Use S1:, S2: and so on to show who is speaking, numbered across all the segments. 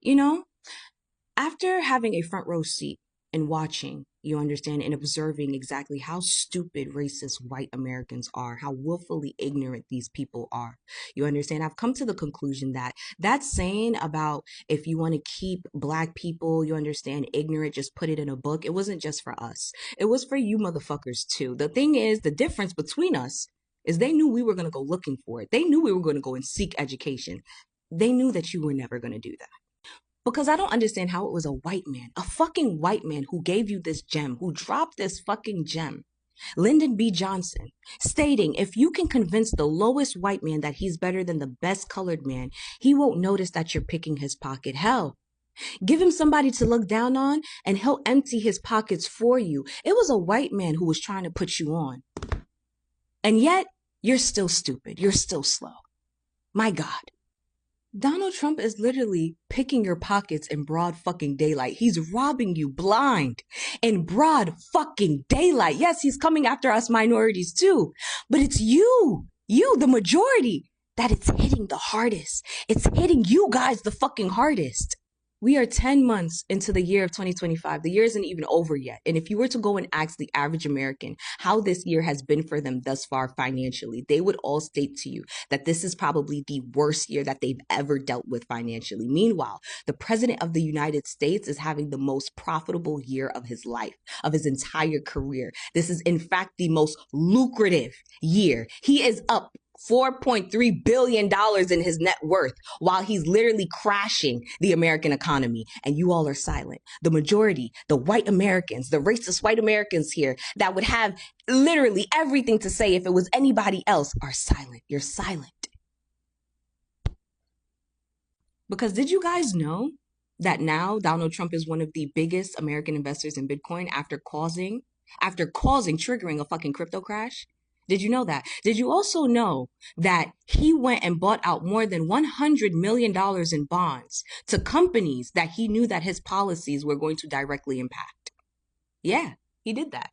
S1: You know, after having a front row seat and watching, you understand, and observing exactly how stupid racist white Americans are, how willfully ignorant these people are, you understand, I've come to the conclusion that that saying about if you want to keep black people, you understand, ignorant, just put it in a book, it wasn't just for us. It was for you motherfuckers too. The thing is, the difference between us is they knew we were going to go looking for it. They knew we were going to go and seek education. They knew that you were never going to do that. Because I don't understand how it was a white man, a fucking white man who gave you this gem, who dropped this fucking gem, Lyndon B. Johnson, stating if you can convince the lowest white man that he's better than the best colored man, he won't notice that you're picking his pocket. Hell, give him somebody to look down on and he'll empty his pockets for you. It was a white man who was trying to put you on. And yet, you're still stupid. You're still slow. My God. Donald Trump is literally picking your pockets in broad fucking daylight. He's robbing you blind in broad fucking daylight. Yes, he's coming after us minorities too, but it's you, the majority, that it's hitting the hardest. It's hitting you guys the fucking hardest. We are 10 months into the year of 2025. The year isn't even over yet. And if you were to go and ask the average American how this year has been for them thus far financially, they would all state to you that this is probably the worst year that they've ever dealt with financially. Meanwhile, the president of the United States is having the most profitable year of his life, of his entire career. This is, in fact, the most lucrative year. He is up $4.3 billion in his net worth while he's literally crashing the American economy. And you all are silent. The majority, the white Americans, the racist white Americans here that would have literally everything to say if it was anybody else are silent. You're silent. Because did you guys know that now Donald Trump is one of the biggest American investors in Bitcoin after triggering a fucking crypto crash? Did you know that? Did you also know that he went and bought out more than $100 million in bonds to companies that he knew that his policies were going to directly impact? Yeah, he did that.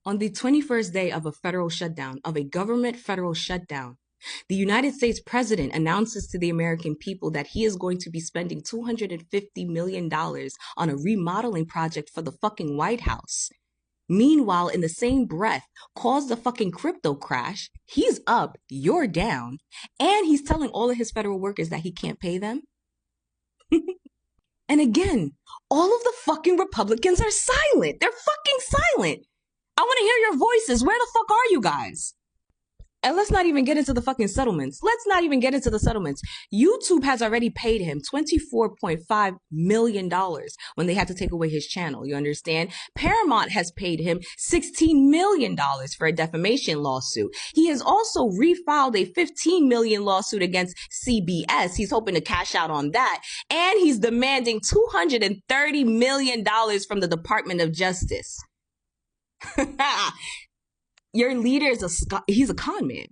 S1: On the 21st day of a federal shutdown, of a government federal shutdown, the United States president announces to the American people that he is going to be spending $250 million on a remodeling project for the fucking White House. Meanwhile, in the same breath, caused the fucking crypto crash. He's up, you're down, and he's telling all of his federal workers that he can't pay them. And again, all of the fucking Republicans are silent. They're fucking silent. I want to hear your voices. Where the fuck are you guys? And let's not even get into the fucking settlements. YouTube has already paid him $24.5 million when they had to take away his channel. You understand? Paramount has paid him $16 million for a defamation lawsuit. He has also refiled a $15 million lawsuit against CBS. He's hoping to cash out on that. And he's demanding $230 million from the Department of Justice. Your leader he's a con man.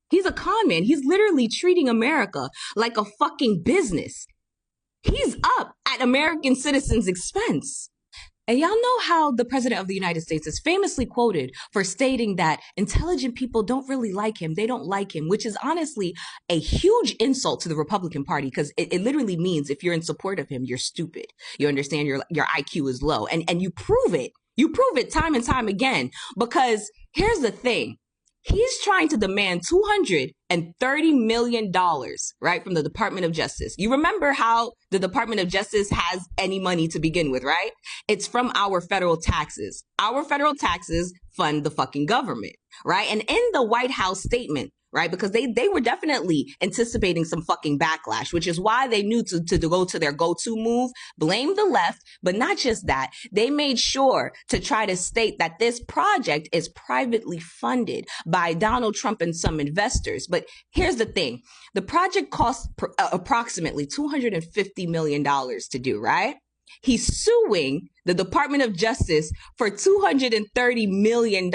S1: He's a con man. He's literally treating America like a fucking business. He's up at American citizens' expense. And y'all know how the president of the United States is famously quoted for stating that intelligent people don't really like him. They don't like him, which is honestly a huge insult to the Republican Party, because it literally means if you're in support of him, you're stupid. You understand? Your IQ is low. And you prove it. You prove it time and time again, because here's the thing. He's trying to demand $230 million, right, from the Department of Justice. You remember how the Department of Justice has any money to begin with, right? It's from our federal taxes. Our federal taxes fund the fucking government, right? And in the White House statement, right, because they were definitely anticipating some fucking backlash, which is why they knew to go to their go-to move, blame the left, but not just that. They made sure to try to state that this project is privately funded by Donald Trump and some investors. But here's the thing. The project costs approximately $250 million to do, right? He's suing the Department of Justice for $230 million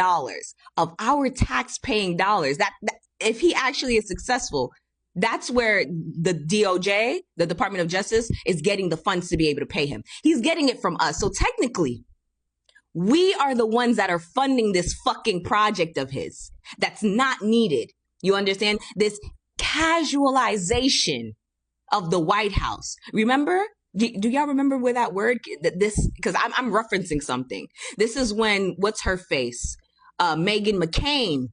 S1: of our tax-paying dollars. That if he actually is successful, that's where the DOJ, the Department of Justice, is getting the funds to be able to pay him. He's getting it from us. So technically, we are the ones that are funding this fucking project of his that's not needed. You understand? This casualization of the White House. Remember Do y'all remember where that word, this, because I'm referencing something. This is when, what's her face? Megan McCain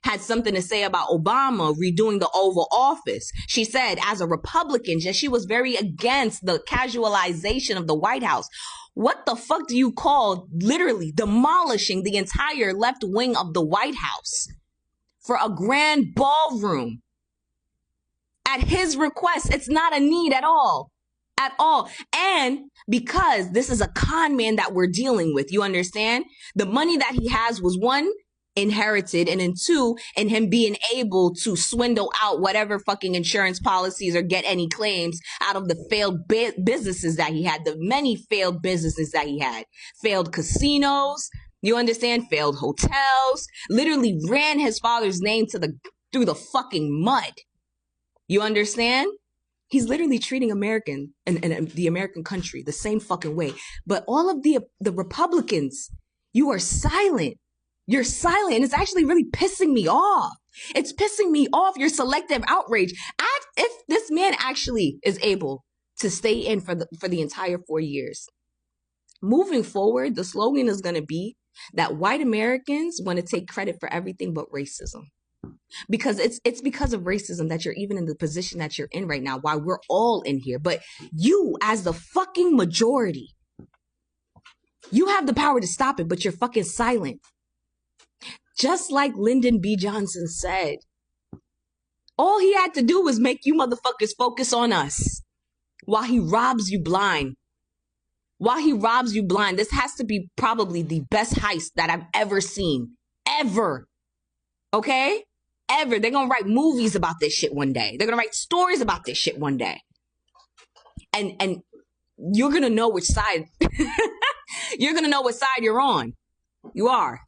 S1: had something to say about Obama redoing the Oval Office. She said, as a Republican, she was very against the casualization of the White House. What the fuck do you call literally demolishing the entire left wing of the White House for a grand ballroom? At his request, it's not a need at all. At all. And because this is a con man that we're dealing with, you understand? The money that he has was, one, inherited, and then two, in him being able to swindle out whatever fucking insurance policies or get any claims out of the failed businesses that he had, the many failed businesses that he had, failed casinos, you understand? Failed hotels, literally ran his father's name through the fucking mud. You understand? He's literally treating American and the American country the same fucking way. But all of the Republicans, you are silent. You're silent. And it's actually really pissing me off. It's pissing me off, your selective outrage. If this man actually is able to stay in for the entire 4 years, moving forward, the slogan is going to be that white Americans want to take credit for everything but racism. Because it's because of racism that you're even in the position that you're in right now, why we're all in here. But you, as the fucking majority, you have the power to stop it, but you're fucking silent. Just like Lyndon B. Johnson said, all he had to do was make you motherfuckers focus on us while he robs you blind. While he robs you blind. This has to be probably the best heist that I've ever seen. Ever. Okay? Ever. They're going to write movies about this shit one day. They're going to write stories about this shit one day. And you're going to know which side. You're going to know what side you're on. You are.